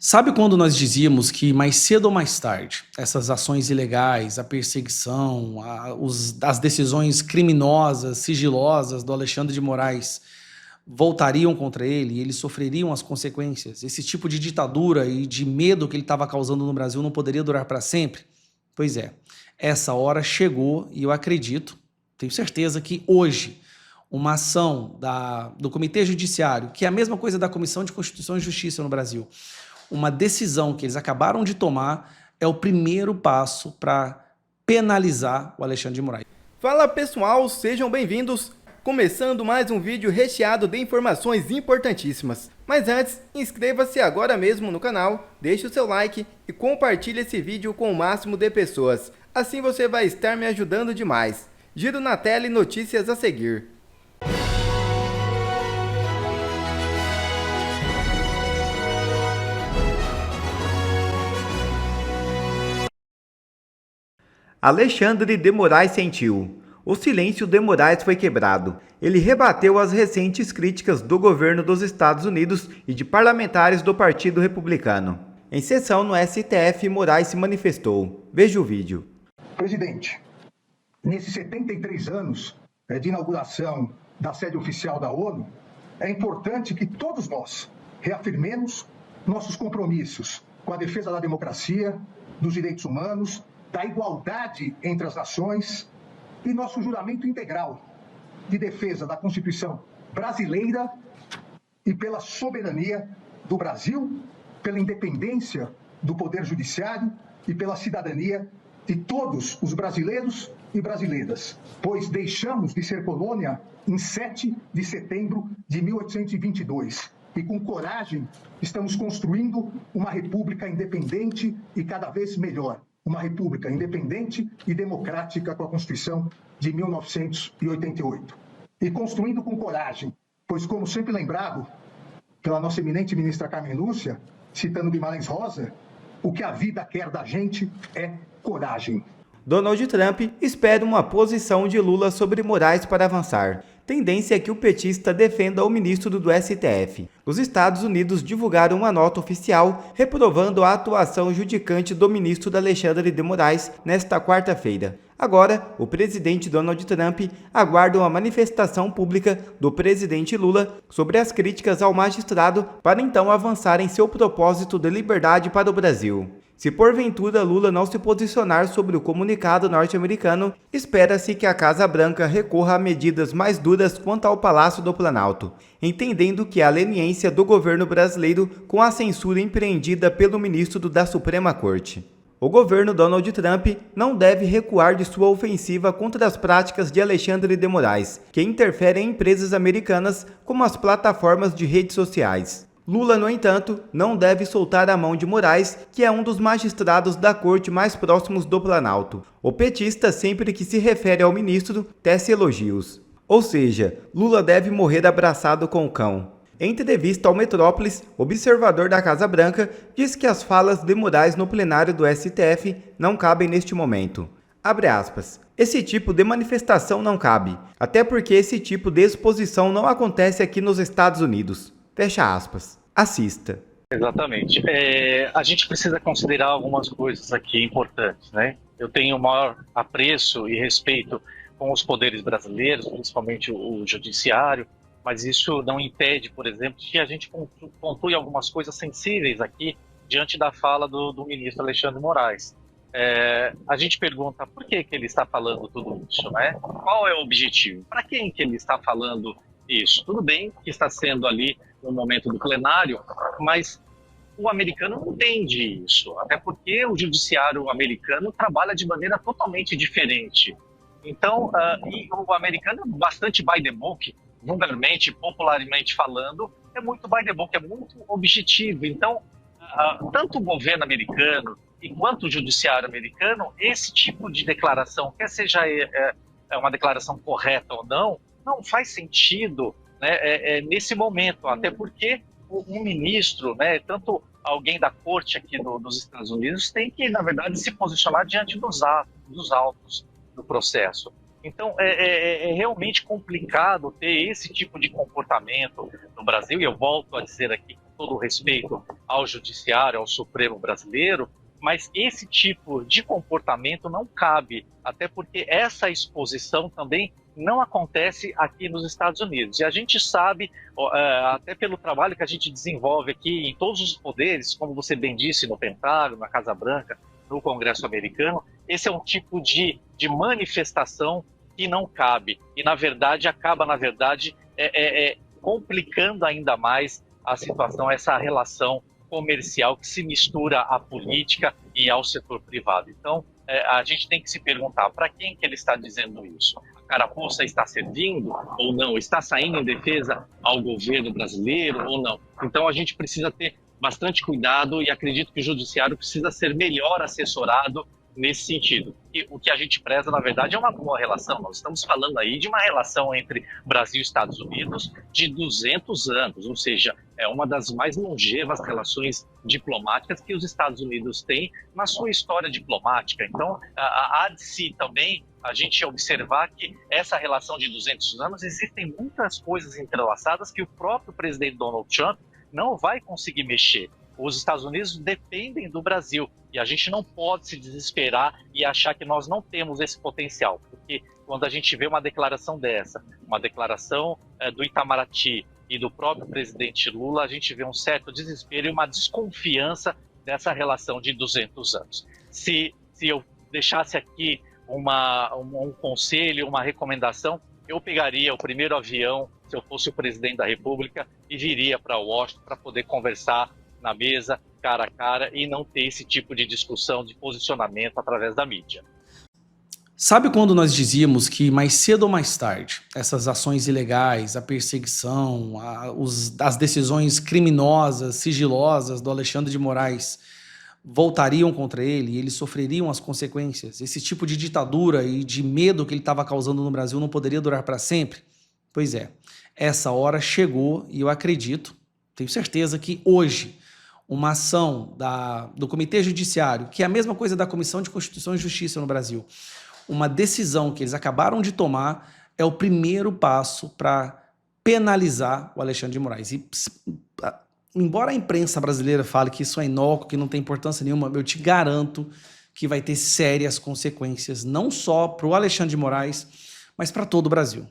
Sabe quando nós dizíamos que mais cedo ou mais tarde, essas ações ilegais, a perseguição, as decisões criminosas, sigilosas do Alexandre de Moraes voltariam contra ele e eles sofreriam as consequências? Esse tipo de ditadura e de medo que ele estava causando no Brasil não poderia durar para sempre? Pois é, essa hora chegou e eu acredito, tenho certeza que hoje uma ação do Comitê Judiciário, que é a mesma coisa da Comissão de Constituição e Justiça no Brasil, uma decisão que eles acabaram de tomar é o primeiro passo para penalizar o Alexandre de Moraes. Fala pessoal, sejam bem-vindos! Começando mais um vídeo recheado de informações importantíssimas. Mas antes, inscreva-se agora mesmo no canal, deixe o seu like e compartilhe esse vídeo com o máximo de pessoas. Assim você vai estar me ajudando demais. Giro na tela e notícias a seguir. Alexandre de Moraes sentiu. O silêncio de Moraes foi quebrado. Ele rebateu as recentes críticas do governo dos Estados Unidos e de parlamentares do Partido Republicano. Em sessão no STF, Moraes se manifestou. Veja o vídeo. Presidente, nesses 73 anos de inauguração da sede oficial da ONU, é importante que todos nós reafirmemos nossos compromissos com a defesa da democracia, dos direitos humanos, da igualdade entre as nações e nosso juramento integral de defesa da Constituição brasileira e pela soberania do Brasil, pela independência do Poder Judiciário e pela cidadania de todos os brasileiros e brasileiras, pois deixamos de ser colônia em 7 de setembro de 1822 e com coragem estamos construindo uma república independente e cada vez melhor. Uma república independente e democrática com a Constituição de 1988. E construindo com coragem, pois como sempre lembrado pela nossa eminente ministra Carmen Lúcia, citando Guimarães Rosa, o que a vida quer da gente é coragem. Donald Trump espera uma posição de Lula sobre Moraes para avançar. Tendência é que o petista defenda o ministro do STF. Os Estados Unidos divulgaram uma nota oficial reprovando a atuação judicante do ministro Alexandre de Moraes nesta quarta-feira. Agora, o presidente Donald Trump aguarda uma manifestação pública do presidente Lula sobre as críticas ao magistrado para então avançar em seu propósito de liberdade para o Brasil. Se porventura Lula não se posicionar sobre o comunicado norte-americano, espera-se que a Casa Branca recorra a medidas mais duras quanto ao Palácio do Planalto, entendendo que há leniência do governo brasileiro com a censura empreendida pelo ministro da Suprema Corte. O governo Donald Trump não deve recuar de sua ofensiva contra as práticas de Alexandre de Moraes, que interferem em empresas americanas como as plataformas de redes sociais. Lula, no entanto, não deve soltar a mão de Moraes, que é um dos magistrados da corte mais próximos do Planalto. O petista, sempre que se refere ao ministro, tece elogios. Ou seja, Lula deve morrer abraçado com o cão. Em entrevista ao Metrópolis, observador da Casa Branca diz que as falas de Moraes no plenário do STF não cabem neste momento. Abre aspas. Esse tipo de manifestação não cabe, até porque esse tipo de exposição não acontece aqui nos Estados Unidos. Fecha aspas. Assista. Exatamente. A gente precisa considerar algumas coisas aqui importantes, né? Eu tenho o maior apreço e respeito com os poderes brasileiros, principalmente o judiciário, mas isso não impede, por exemplo, que a gente pontue algumas coisas sensíveis aqui diante da fala do ministro Alexandre de Moraes. A gente pergunta por que ele está falando tudo isso, né? Qual é o objetivo? Para quem que ele está falando isso? Tudo bem que está sendo ali no momento do plenário, mas o americano não entende isso, até porque o judiciário americano trabalha de maneira totalmente diferente. Então, e o americano é bastante by the book, vulgarmente, popularmente falando, é muito by the book, é muito objetivo. Então, tanto o governo americano quanto o judiciário americano, esse tipo de declaração, quer seja uma declaração correta ou não faz sentido, né, nesse momento, até porque um ministro, né, tanto alguém da corte aqui dos Estados Unidos, tem que, na verdade, se posicionar diante dos autos do processo. Então, é realmente complicado ter esse tipo de comportamento no Brasil, e eu volto a dizer aqui, todo o respeito ao judiciário, ao Supremo brasileiro, mas esse tipo de comportamento não cabe, até porque essa exposição também não acontece aqui nos Estados Unidos. E a gente sabe, até pelo trabalho que a gente desenvolve aqui em todos os poderes, como você bem disse, no Pentágono, na Casa Branca, no Congresso americano, esse é um tipo de manifestação que não cabe. E, na verdade, acaba, complicando ainda mais a situação, essa relação comercial que se mistura à política e ao setor privado. Então, a gente tem que se perguntar, para quem que ele está dizendo isso? A carapuça está servindo ou não? Está saindo em defesa ao governo brasileiro ou não? Então, a gente precisa ter bastante cuidado e acredito que o judiciário precisa ser melhor assessorado nesse sentido. E o que a gente preza, na verdade, é uma boa relação. Nós estamos falando aí de uma relação entre Brasil e Estados Unidos de 200 anos, ou seja, é uma das mais longevas relações diplomáticas que os Estados Unidos têm na sua história diplomática. Então, há de si também a gente observar que essa relação de 200 anos existem muitas coisas entrelaçadas que o próprio presidente Donald Trump não vai conseguir mexer. Os Estados Unidos dependem do Brasil e a gente não pode se desesperar e achar que nós não temos esse potencial, porque quando a gente vê uma declaração dessa, uma declaração do Itamaraty e do próprio presidente Lula, a gente vê um certo desespero e uma desconfiança dessa relação de 200 anos. Se eu deixasse aqui um conselho, uma recomendação, eu pegaria o primeiro avião, se eu fosse o presidente da República, e viria para Washington para poder conversar na mesa, cara a cara, e não ter esse tipo de discussão, de posicionamento através da mídia. Sabe quando nós dizíamos que mais cedo ou mais tarde, essas ações ilegais, a perseguição, as decisões criminosas, sigilosas do Alexandre de Moraes voltariam contra ele e eles sofreriam as consequências? Esse tipo de ditadura e de medo que ele estava causando no Brasil não poderia durar para sempre? Pois é, essa hora chegou e eu acredito, tenho certeza que hoje, uma ação do Comitê Judiciário, que é a mesma coisa da Comissão de Constituição e Justiça no Brasil, uma decisão que eles acabaram de tomar, é o primeiro passo para penalizar o Alexandre de Moraes. E, embora a imprensa brasileira fale que isso é inócuo, que não tem importância nenhuma, eu te garanto que vai ter sérias consequências, não só para o Alexandre de Moraes, mas para todo o Brasil.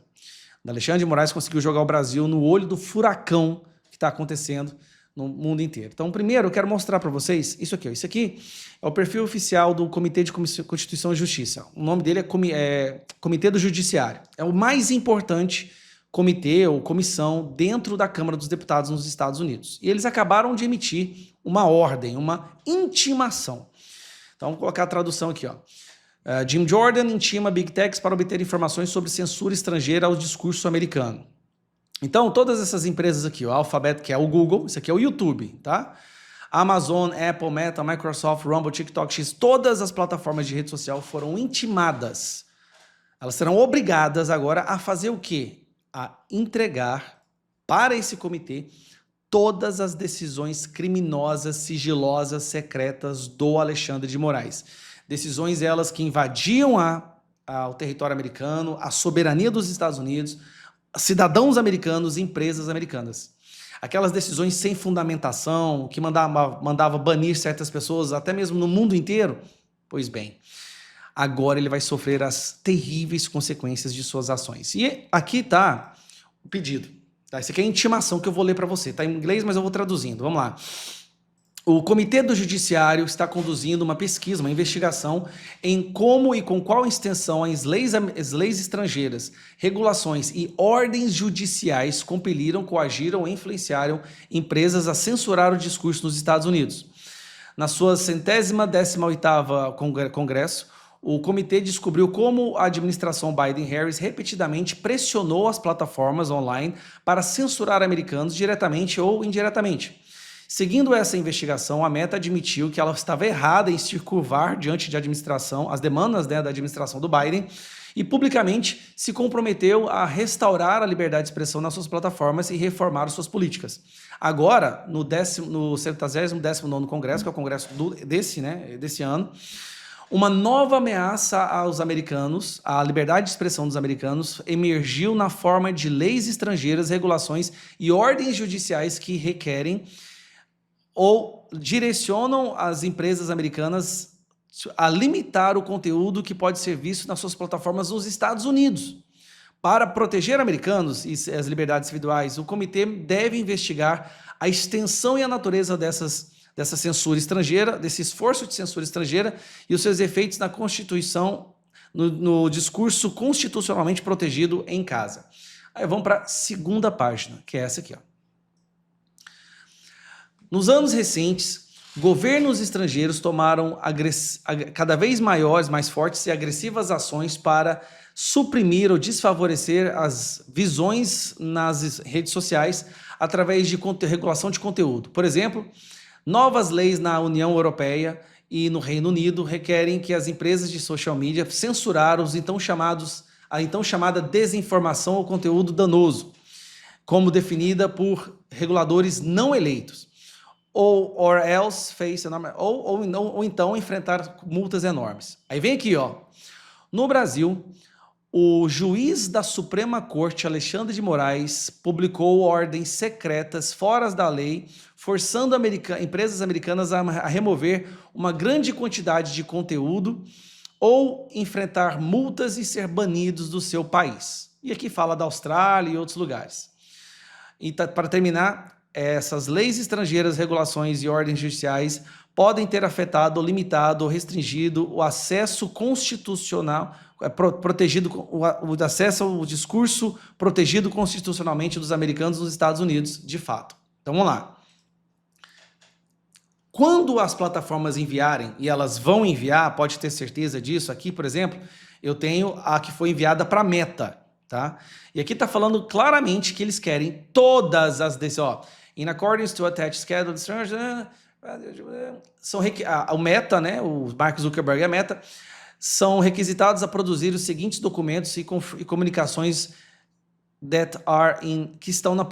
O Alexandre de Moraes conseguiu jogar o Brasil no olho do furacão que está acontecendo no mundo inteiro. Então, primeiro, eu quero mostrar para vocês isso aqui. Isso aqui é o perfil oficial do Comitê de Constituição e Justiça. O nome dele é Comitê do Judiciário. É o mais importante comitê ou comissão dentro da Câmara dos Deputados nos Estados Unidos. E eles acabaram de emitir uma ordem, uma intimação. Então, vamos colocar a tradução aqui, ó. Jim Jordan intima Big Techs para obter informações sobre censura estrangeira ao discurso americano. Então, todas essas empresas aqui, o Alphabet, que é o Google, isso aqui é o YouTube, tá? Amazon, Apple, Meta, Microsoft, Rumble, TikTok, X, todas as plataformas de rede social foram intimadas. Elas serão obrigadas agora a fazer o quê? A entregar para esse comitê todas as decisões criminosas, sigilosas, secretas do Alexandre de Moraes. Decisões elas que invadiam o território americano, a soberania dos Estados Unidos, cidadãos americanos e empresas americanas. Aquelas decisões sem fundamentação, que mandava banir certas pessoas, até mesmo no mundo inteiro. Pois bem, agora ele vai sofrer as terríveis consequências de suas ações. E aqui está o pedido. Tá? Isso aqui é a intimação que eu vou ler para você. Está em inglês, mas eu vou traduzindo. Vamos lá. O Comitê do Judiciário está conduzindo uma pesquisa, uma investigação em como e com qual extensão as leis estrangeiras, regulações e ordens judiciais compeliram, coagiram ou influenciaram empresas a censurar o discurso nos Estados Unidos. Na sua 118ª Congresso, o comitê descobriu como a administração Biden-Harris repetidamente pressionou as plataformas online para censurar americanos diretamente ou indiretamente. Seguindo essa investigação, a Meta admitiu que ela estava errada em se curvar diante de as demandas, né, da administração do Biden e publicamente se comprometeu a restaurar a liberdade de expressão nas suas plataformas e reformar suas políticas. Agora, no 119º Congresso, que é o Congresso desse ano, uma nova ameaça aos americanos, à liberdade de expressão dos americanos, emergiu na forma de leis estrangeiras, regulações e ordens judiciais que requerem ou direcionam as empresas americanas a limitar o conteúdo que pode ser visto nas suas plataformas nos Estados Unidos. Para proteger americanos e as liberdades individuais, o comitê deve investigar a extensão e a natureza dessa censura estrangeira, desse esforço de censura estrangeira e os seus efeitos na Constituição, no discurso constitucionalmente protegido em casa. Aí vamos para a segunda página, que é essa aqui, ó. Nos anos recentes, governos estrangeiros tomaram cada vez maiores, mais fortes e agressivas ações para suprimir ou desfavorecer as visões nas redes sociais através de regulação de conteúdo. Por exemplo, novas leis na União Europeia e no Reino Unido requerem que as empresas de social media censurar a então chamada desinformação ou conteúdo danoso, como definida por reguladores não eleitos. Ou então enfrentar multas enormes. Aí vem aqui, ó. No Brasil, o juiz da Suprema Corte, Alexandre de Moraes, publicou ordens secretas fora da lei, forçando empresas americanas a remover uma grande quantidade de conteúdo ou enfrentar multas e ser banidos do seu país. E aqui fala da Austrália e outros lugares. E para terminar, essas leis estrangeiras, regulações e ordens judiciais podem ter afetado, limitado ou restringido o acesso constitucional, o acesso ao discurso protegido constitucionalmente dos americanos nos Estados Unidos, de fato. Então vamos lá. Quando as plataformas enviarem, e elas vão enviar, pode ter certeza disso, aqui, por exemplo, eu tenho a que foi enviada para a Meta, tá? E aqui está falando claramente que eles querem todas as in accordance to attached schedule, o Meta, né, o Mark Zuckerberg e a Meta, são requisitados a produzir os seguintes documentos e comunicações que estão na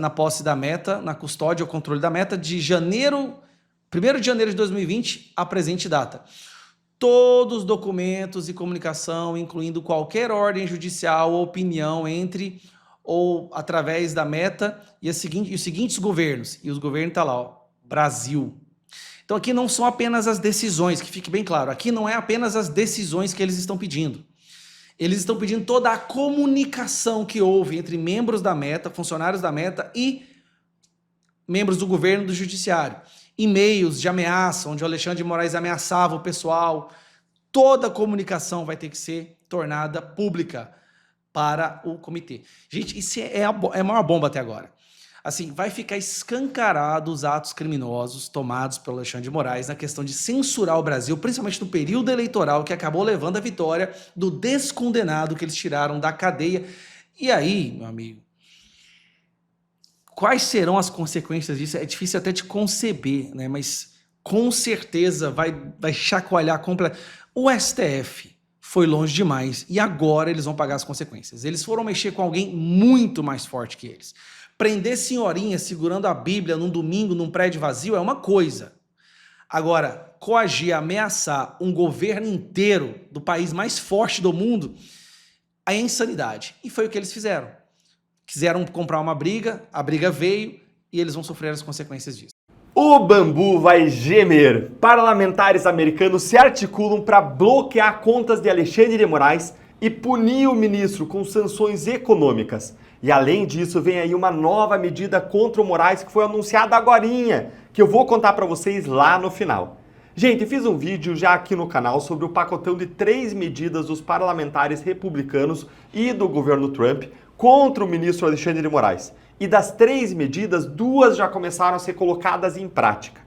posse da Meta, na custódia ou controle da Meta, de 1º de janeiro de 2020 a presente data. Todos os documentos e comunicação, incluindo qualquer ordem judicial ou opinião entre ou através da Meta e os seguintes governos. E os governos estão lá, ó, Brasil. Então aqui não são apenas as decisões, que fique bem claro, aqui não é apenas as decisões que eles estão pedindo. Eles estão pedindo toda a comunicação que houve entre membros da Meta, funcionários da Meta e membros do governo e do judiciário. E-mails de ameaça, onde o Alexandre de Moraes ameaçava o pessoal. Toda a comunicação vai ter que ser tornada pública para o comitê. Gente, isso é a maior bomba até agora. Assim, vai ficar escancarado os atos criminosos tomados pelo Alexandre de Moraes na questão de censurar o Brasil, principalmente no período eleitoral, que acabou levando a vitória do descondenado que eles tiraram da cadeia. E aí, meu amigo, quais serão as consequências disso? É difícil até de conceber, né? Mas com certeza vai chacoalhar completamente. O STF foi longe demais e agora eles vão pagar as consequências. Eles foram mexer com alguém muito mais forte que eles. Prender senhorinha segurando a Bíblia num domingo num prédio vazio é uma coisa. Agora, coagir, ameaçar um governo inteiro do país mais forte do mundo é insanidade. E foi o que eles fizeram. Quiseram comprar uma briga, a briga veio e eles vão sofrer as consequências disso. O bambu vai gemer. Parlamentares americanos se articulam para bloquear contas de Alexandre de Moraes e punir o ministro com sanções econômicas. E além disso, vem aí uma nova medida contra o Moraes que foi anunciada agorinha, que eu vou contar para vocês lá no final. Gente, fiz um vídeo já aqui no canal sobre o pacotão de 3 medidas dos parlamentares republicanos e do governo Trump contra o ministro Alexandre de Moraes. E das 3 medidas, 2 já começaram a ser colocadas em prática.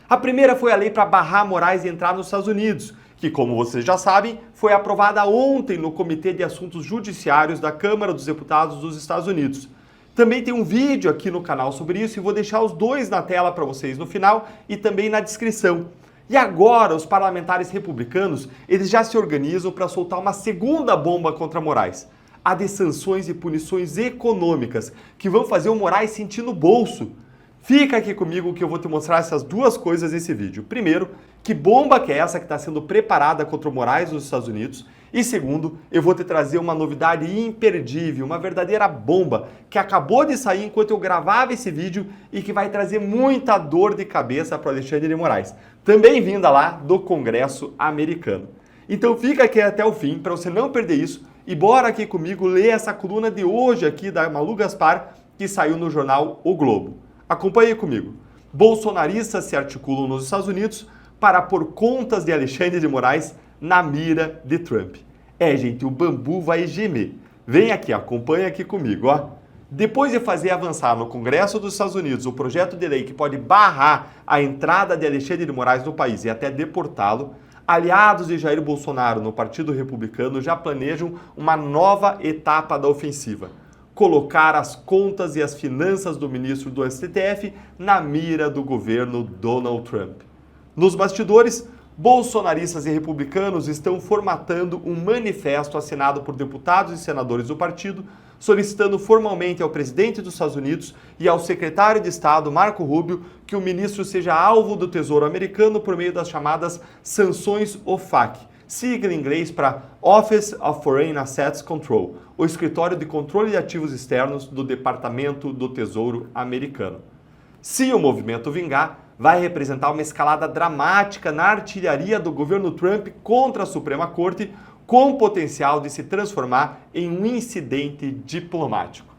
A primeira foi a lei para barrar Moraes de entrar nos Estados Unidos, que, como vocês já sabem, foi aprovada ontem no Comitê de Assuntos Judiciários da Câmara dos Deputados dos Estados Unidos. Também tem um vídeo aqui no canal sobre isso e vou deixar os 2 na tela para vocês no final e também na descrição. E agora os parlamentares republicanos, eles já se organizam para soltar uma segunda bomba contra Moraes. A de sanções e punições econômicas, que vão fazer o Moraes sentir no bolso. Fica aqui comigo que eu vou te mostrar essas 2 coisas nesse vídeo. Primeiro, que bomba que é essa que está sendo preparada contra o Moraes nos Estados Unidos? E segundo, eu vou te trazer uma novidade imperdível, uma verdadeira bomba, que acabou de sair enquanto eu gravava esse vídeo e que vai trazer muita dor de cabeça para o Alexandre de Moraes, também vinda lá do Congresso americano. Então fica aqui até o fim para você não perder isso e bora aqui comigo ler essa coluna de hoje aqui da Malu Gaspar, que saiu no jornal O Globo. Acompanhe comigo. Bolsonaristas se articulam nos Estados Unidos para pôr contas de Alexandre de Moraes na mira de Trump. Gente, o bambu vai gemer. Vem aqui, acompanha aqui comigo, ó. Depois de fazer avançar no Congresso dos Estados Unidos o projeto de lei que pode barrar a entrada de Alexandre de Moraes no país e até deportá-lo, aliados de Jair Bolsonaro no Partido Republicano já planejam uma nova etapa da ofensiva: colocar as contas e as finanças do ministro do STF na mira do governo Donald Trump. Nos bastidores, bolsonaristas e republicanos estão formatando um manifesto assinado por deputados e senadores do partido, solicitando formalmente ao presidente dos Estados Unidos e ao secretário de Estado, Marco Rubio, que o ministro seja alvo do Tesouro americano por meio das chamadas sanções OFAC, sigla em inglês para Office of Foreign Assets Control, o escritório de controle de ativos externos do Departamento do Tesouro americano. Se o movimento vingar, vai representar uma escalada dramática na artilharia do governo Trump contra a Suprema Corte, com potencial de se transformar em um incidente diplomático.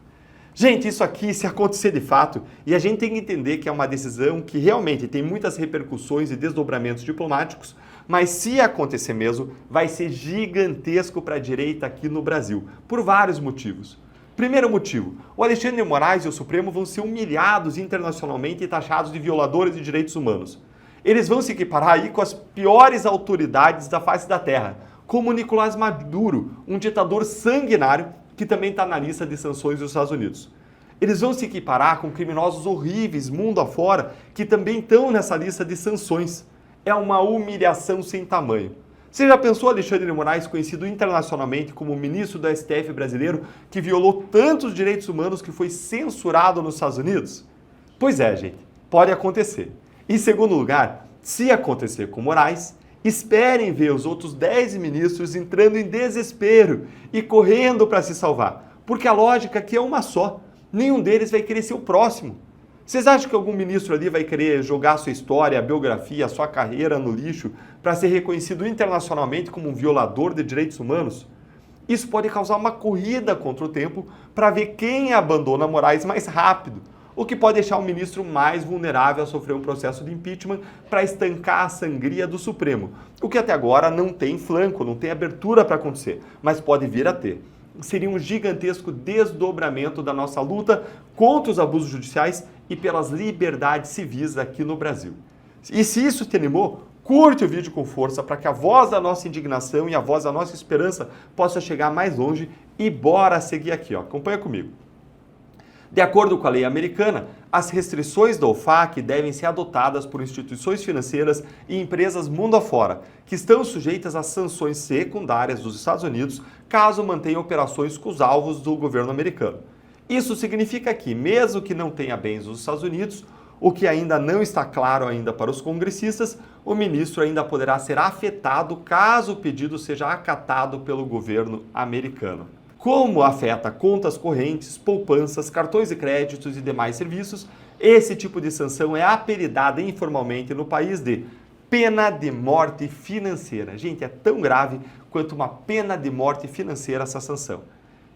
Gente, isso aqui, se acontecer de fato, e a gente tem que entender que é uma decisão que realmente tem muitas repercussões e desdobramentos diplomáticos, mas se acontecer mesmo, vai ser gigantesco para a direita aqui no Brasil, por vários motivos. Primeiro motivo, o Alexandre de Moraes e o Supremo vão ser humilhados internacionalmente e taxados de violadores de direitos humanos. Eles vão se equiparar aí com as piores autoridades da face da terra, como Nicolás Maduro, um ditador sanguinário que também está na lista de sanções dos Estados Unidos. Eles vão se equiparar com criminosos horríveis mundo afora que também estão nessa lista de sanções. É uma humilhação sem tamanho. Você já pensou Alexandre de Moraes, conhecido internacionalmente como ministro do STF brasileiro, que violou tantos direitos humanos que foi censurado nos Estados Unidos? Pois é, gente, pode acontecer. Em segundo lugar, se acontecer com Moraes, esperem ver os outros 10 ministros entrando em desespero e correndo para se salvar, porque a lógica aqui é uma só. Nenhum deles vai querer ser o próximo. Vocês acham que algum ministro ali vai querer jogar a sua história, a biografia, a sua carreira no lixo para ser reconhecido internacionalmente como um violador de direitos humanos? Isso pode causar uma corrida contra o tempo para ver quem abandona Moraes mais rápido, o que pode deixar o ministro mais vulnerável a sofrer um processo de impeachment para estancar a sangria do Supremo, o que até agora não tem flanco, não tem abertura para acontecer, mas pode vir a ter. Seria um gigantesco desdobramento da nossa luta contra os abusos judiciais e pelas liberdades civis aqui no Brasil. E se isso te animou, curte o vídeo com força para que a voz da nossa indignação e a voz da nossa esperança possa chegar mais longe e bora seguir aqui, ó. Acompanha comigo. De acordo com a lei americana, as restrições da OFAC devem ser adotadas por instituições financeiras e empresas mundo afora, que estão sujeitas às sanções secundárias dos Estados Unidos caso mantenham operações com os alvos do governo americano. Isso significa que, mesmo que não tenha bens nos Estados Unidos, o que ainda não está claro ainda para os congressistas, o ministro ainda poderá ser afetado caso o pedido seja acatado pelo governo americano. Como afeta contas correntes, poupanças, cartões de créditos e demais serviços, esse tipo de sanção é apelidada informalmente no país de pena de morte financeira. Gente, é tão grave quanto uma pena de morte financeira essa sanção.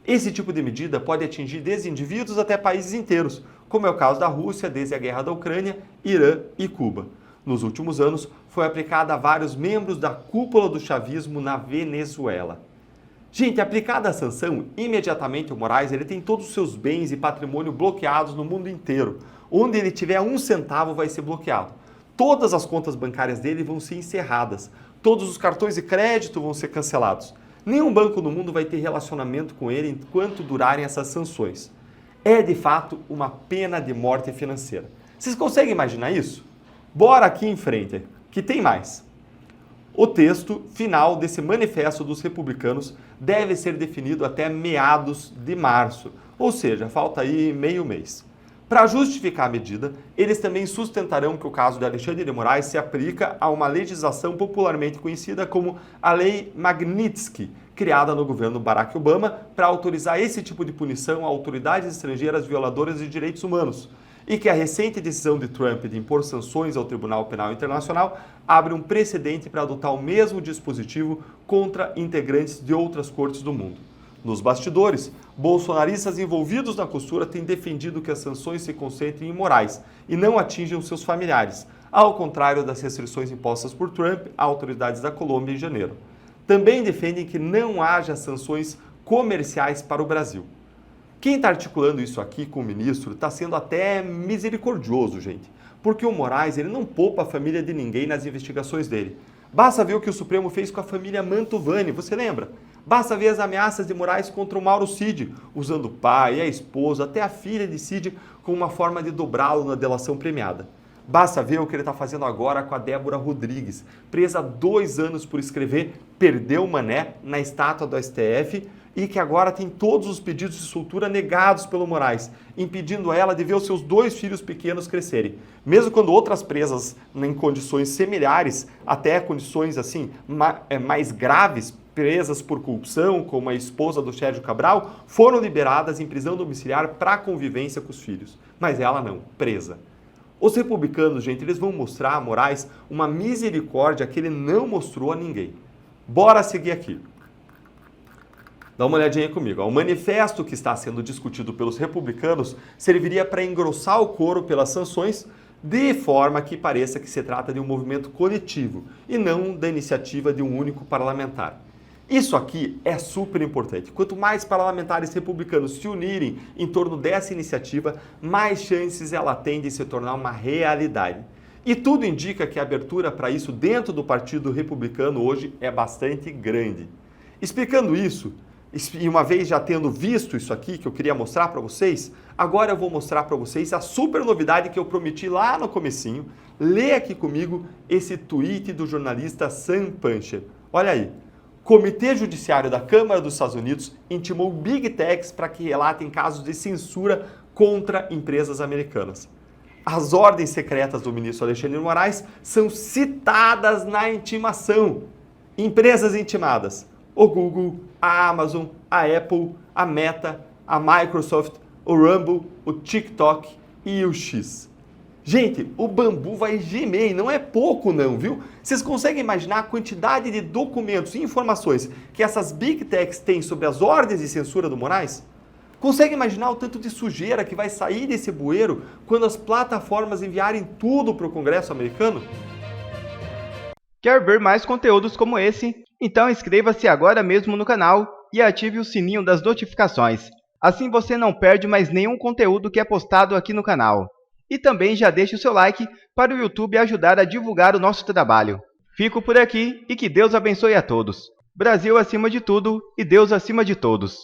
Esse tipo de medida pode atingir desde indivíduos até países inteiros, como é o caso da Rússia desde a guerra da Ucrânia, Irã e Cuba. Nos últimos anos, foi aplicada a vários membros da cúpula do chavismo na Venezuela. Gente, aplicada a sanção, imediatamente o Moraes ele tem todos os seus bens e patrimônio bloqueados no mundo inteiro. Onde ele tiver um centavo vai ser bloqueado. Todas as contas bancárias dele vão ser encerradas. Todos os cartões de crédito vão ser cancelados. Nenhum banco no mundo vai ter relacionamento com ele enquanto durarem essas sanções. É, de fato, uma pena de morte financeira. Vocês conseguem imaginar isso? Bora aqui em frente, que tem mais. O texto final desse manifesto dos republicanos deve ser definido até meados de março, ou seja, falta aí meio mês. Para justificar a medida, eles também sustentarão que o caso de Alexandre de Moraes se aplica a uma legislação popularmente conhecida como a Lei Magnitsky, criada no governo Barack Obama para autorizar esse tipo de punição a autoridades estrangeiras violadoras de direitos humanos, e que a recente decisão de Trump de impor sanções ao Tribunal Penal Internacional abre um precedente para adotar o mesmo dispositivo contra integrantes de outras cortes do mundo. Nos bastidores, bolsonaristas envolvidos na costura têm defendido que as sanções se concentrem em Moraes e não atinjam seus familiares, ao contrário das restrições impostas por Trump a autoridades da Colômbia em janeiro. Também defendem que não haja sanções comerciais para o Brasil. Quem está articulando isso aqui com o ministro está sendo até misericordioso, gente, porque o Moraes ele não poupa a família de ninguém nas investigações dele. Basta ver o que o Supremo fez com a família Mantovani, você lembra? Basta ver as ameaças de Moraes contra o Mauro Cid, usando o pai, a esposa, até a filha de Cid como uma forma de dobrá-lo na delação premiada. Basta ver o que ele está fazendo agora com a Débora Rodrigues, presa há 2 anos por escrever Perdeu Mané na estátua do STF e que agora tem todos os pedidos de soltura negados pelo Moraes, impedindo ela de ver os seus 2 filhos pequenos crescerem. Mesmo quando outras presas em condições similares, até condições assim mais graves, presas por corrupção, como a esposa do Sérgio Cabral, foram liberadas em prisão domiciliar para convivência com os filhos. Mas ela não, presa. Os republicanos, gente, eles vão mostrar a Moraes uma misericórdia que ele não mostrou a ninguém. Bora seguir aqui. Dá uma olhadinha comigo. O manifesto que está sendo discutido pelos republicanos serviria para engrossar o coro pelas sanções, de forma que pareça que se trata de um movimento coletivo e não da iniciativa de um único parlamentar. Isso aqui é super importante. Quanto mais parlamentares republicanos se unirem em torno dessa iniciativa, mais chances ela tem de se tornar uma realidade. E tudo indica que a abertura para isso dentro do Partido Republicano hoje é bastante grande. Explicando isso, e uma vez já tendo visto isso aqui que eu queria mostrar para vocês, agora eu vou mostrar para vocês a super novidade que eu prometi lá no comecinho. Lê aqui comigo esse tweet do jornalista Sam Puncher. Olha aí. Comitê Judiciário da Câmara dos Estados Unidos intimou Big Techs para que relatem casos de censura contra empresas americanas. As ordens secretas do ministro Alexandre de Moraes são citadas na intimação. Empresas intimadas: o Google, a Amazon, a Apple, a Meta, a Microsoft, o Rumble, o TikTok e o X. Gente, o bambu vai gemer e não é pouco não, viu? Vocês conseguem imaginar a quantidade de documentos e informações que essas Big Techs têm sobre as ordens de censura do Moraes? Consegue imaginar o tanto de sujeira que vai sair desse bueiro quando as plataformas enviarem tudo para o Congresso americano? Quer ver mais conteúdos como esse? Então inscreva-se agora mesmo no canal e ative o sininho das notificações. Assim você não perde mais nenhum conteúdo que é postado aqui no canal. E também já deixe o seu like para o YouTube ajudar a divulgar o nosso trabalho. Fico por aqui e que Deus abençoe a todos. Brasil acima de tudo e Deus acima de todos.